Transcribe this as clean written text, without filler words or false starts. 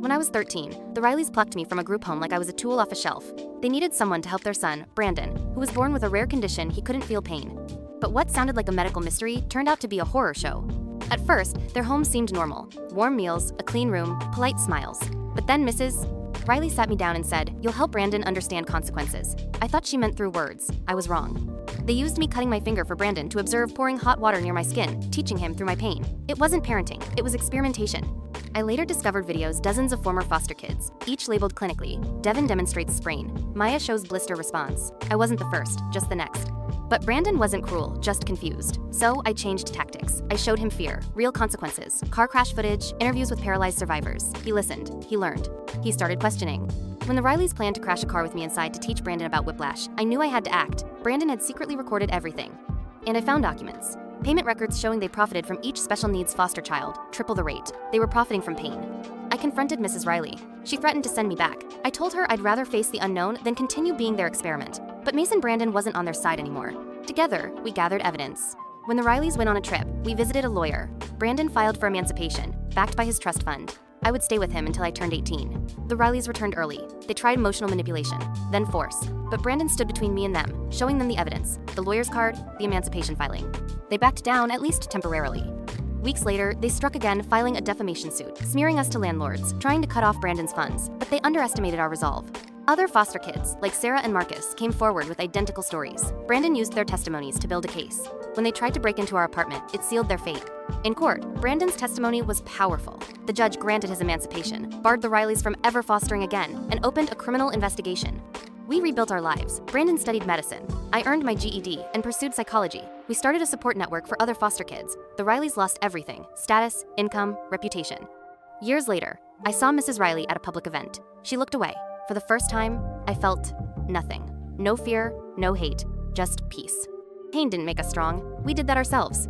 When I was 13, the Rileys plucked me from a group home like I was a tool off a shelf. They needed someone to help their son, Brandon, who was born with a rare condition he couldn't feel pain. But what sounded like a medical mystery turned out to be a horror show. At first, their home seemed normal. Warm meals, a clean room, polite smiles. But then Mrs. Riley sat me down and said, "You'll help Brandon understand consequences." I thought she meant through words. I was wrong. They used me cutting my finger for Brandon to observe pouring hot water near my skin, teaching him through my pain. It wasn't parenting, it was experimentation. I later discovered videos dozens of former foster kids, each labeled clinically. Devin demonstrates sprain. Maya shows blister response. I wasn't the first, just the next. But Brandon wasn't cruel, just confused. So I changed tactics. I showed him fear, real consequences, car crash footage, interviews with paralyzed survivors. He listened, he learned. He started questioning. When the Rileys planned to crash a car with me inside to teach Brandon about whiplash, I knew I had to act. Brandon had secretly recorded everything. And I found documents. Payment records showing they profited from each special needs foster child, triple the rate. They were profiting from pain. I confronted Mrs. Riley. She threatened to send me back. I told her I'd rather face the unknown than continue being their experiment. But Mason Brandon wasn't on their side anymore. Together, we gathered evidence. When the Rileys went on a trip, we visited a lawyer. Brandon filed for emancipation, backed by his trust fund. I would stay with him until I turned 18. The Rileys returned early. They tried emotional manipulation, then force. But Brandon stood between me and them, showing them the evidence, the lawyer's card, the emancipation filing. They backed down, at least temporarily. Weeks later, they struck again, filing a defamation suit, smearing us to landlords, trying to cut off Brandon's funds, but they underestimated our resolve. Other foster kids, like Sarah and Marcus, came forward with identical stories. Brandon used their testimonies to build a case. When they tried to break into our apartment, it sealed their fate. In court, Brandon's testimony was powerful. The judge granted his emancipation, barred the Rileys from ever fostering again, and opened a criminal investigation. We rebuilt our lives. Brandon studied medicine. I earned my GED and pursued psychology. We started a support network for other foster kids. The Rileys lost everything: status, income, reputation. Years later, I saw Mrs. Riley at a public event. She looked away. For the first time, I felt nothing. No fear, no hate, just peace. Pain didn't make us strong. We did that ourselves.